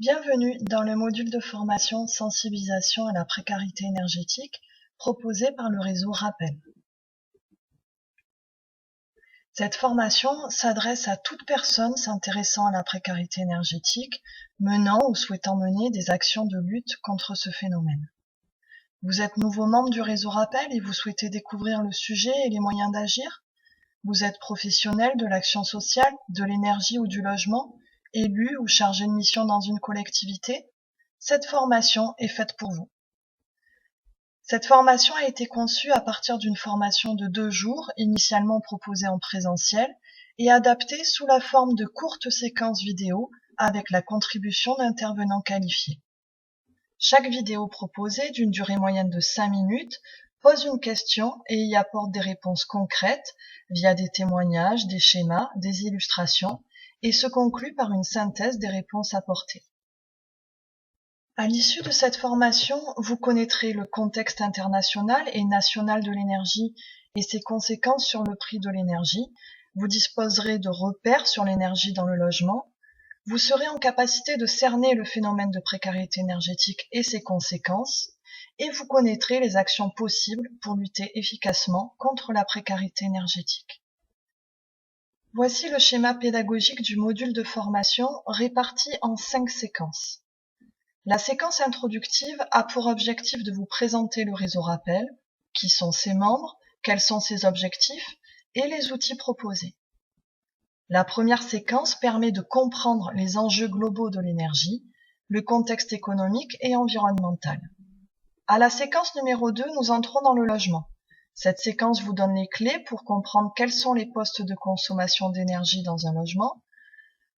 Bienvenue dans le module de formation Sensibilisation à la précarité énergétique proposé par le réseau Rappel. Cette formation s'adresse à toute personne s'intéressant à la précarité énergétique, menant ou souhaitant mener des actions de lutte contre ce phénomène. Vous êtes nouveau membre du réseau Rappel et vous souhaitez découvrir le sujet et les moyens d'agir? Vous êtes professionnel de l'action sociale, de l'énergie ou du logement, élu ou chargé de mission dans une collectivité? Cette formation est faite pour vous. Cette formation a été conçue à partir d'une formation de 2 jours, initialement proposée en présentiel, et adaptée sous la forme de courtes séquences vidéo avec la contribution d'intervenants qualifiés. Chaque vidéo proposée, d'une durée moyenne de 5 minutes, pose une question et y apporte des réponses concrètes via des témoignages, des schémas, des illustrations, et se conclut par une synthèse des réponses apportées. À l'issue de cette formation, vous connaîtrez le contexte international et national de l'énergie et ses conséquences sur le prix de l'énergie. Vous disposerez de repères sur l'énergie dans le logement. Vous serez en capacité de cerner le phénomène de précarité énergétique et ses conséquences, et vous connaîtrez les actions possibles pour lutter efficacement contre la précarité énergétique. Voici le schéma pédagogique du module de formation réparti en 5 séquences. La séquence introductive a pour objectif de vous présenter le réseau Rappel, qui sont ses membres, quels sont ses objectifs et les outils proposés. La première séquence permet de comprendre les enjeux globaux de l'énergie, le contexte économique et environnemental. À la séquence numéro 2, nous entrons dans le logement. Cette séquence vous donne les clés pour comprendre quels sont les postes de consommation d'énergie dans un logement,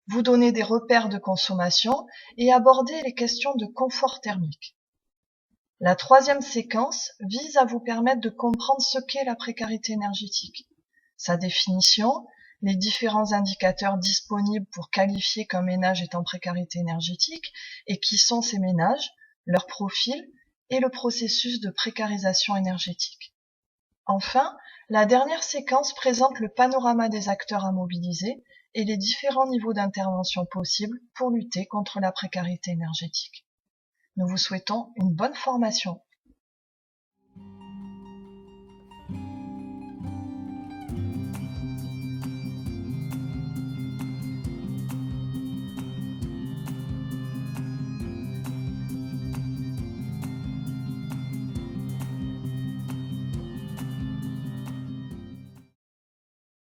vous donner des repères de consommation et aborder les questions de confort thermique. La troisième séquence vise à vous permettre de comprendre ce qu'est la précarité énergétique, sa définition, les différents indicateurs disponibles pour qualifier qu'un ménage est en précarité énergétique et qui sont ces ménages, leur profil et le processus de précarisation énergétique. Enfin, la dernière séquence présente le panorama des acteurs à mobiliser et les différents niveaux d'intervention possibles pour lutter contre la précarité énergétique. Nous vous souhaitons une bonne formation.